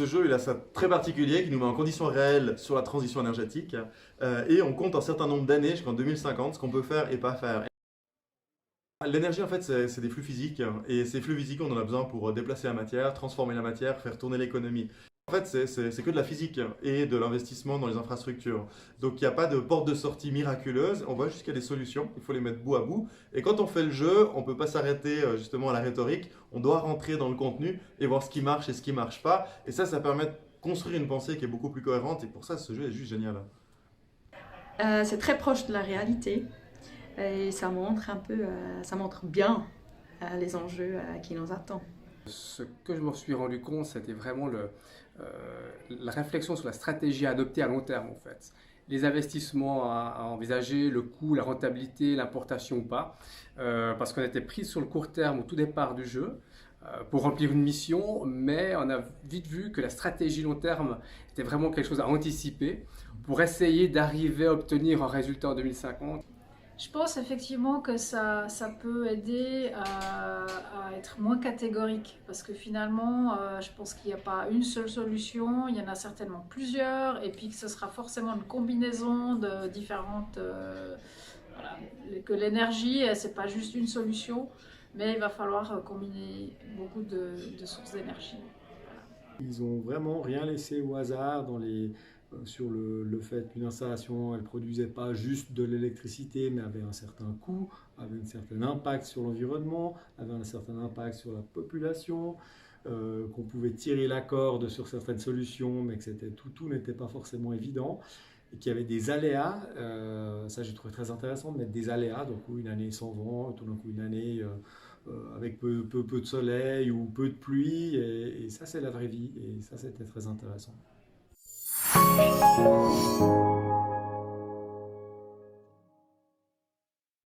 Ce jeu, il a ça très particulier qui nous met en condition réelle sur la transition énergétique et on compte un certain nombre d'années jusqu'en 2050 ce qu'on peut faire et pas faire. L'énergie, en fait, c'est des flux physiques et ces flux physiques, on en a besoin pour déplacer la matière, transformer la matière, faire tourner l'économie. En fait, c'est que de la physique et de l'investissement dans les infrastructures. Donc, il n'y a pas de porte de sortie miraculeuse. On voit juste qu'il y a des solutions. Il faut les mettre bout à bout. Et quand on fait le jeu, on ne peut pas s'arrêter justement à la rhétorique. On doit rentrer dans le contenu et voir ce qui marche et ce qui ne marche pas. Et ça permet de construire une pensée qui est beaucoup plus cohérente. Et pour ça, ce jeu est juste génial. C'est très proche de la réalité et ça montre un peu, ça montre bien les enjeux qui nous attendent. Ce que je me suis rendu compte, c'était vraiment la réflexion sur la stratégie à adopter à long terme en fait. Les investissements à envisager, le coût, la rentabilité, l'importation ou pas, parce qu'on était pris sur le court terme au tout départ du jeu pour remplir une mission, mais on a vite vu que la stratégie long terme était vraiment quelque chose à anticiper pour essayer d'arriver à obtenir un résultat en 2050. Je pense effectivement que ça peut aider à être moins catégorique parce que finalement, je pense qu'il n'y a pas une seule solution, il y en a certainement plusieurs et puis que ce sera forcément une combinaison de différentes... voilà, que l'énergie, c'est pas juste une solution, mais il va falloir combiner beaucoup de sources d'énergie. Ils ont vraiment rien laissé au hasard sur le fait qu'une installation, elle produisait pas juste de l'électricité, mais avait un certain coût, avait un certain impact sur l'environnement, avait un certain impact sur la population, qu'on pouvait tirer la corde sur certaines solutions, mais que tout n'était pas forcément évident. Et qu'il y avait des aléas, ça j'ai trouvé très intéressant de mettre des aléas, donc une année sans vent, tout d'un coup une année avec peu de soleil ou peu de pluie, et ça c'est la vraie vie, et ça c'était très intéressant.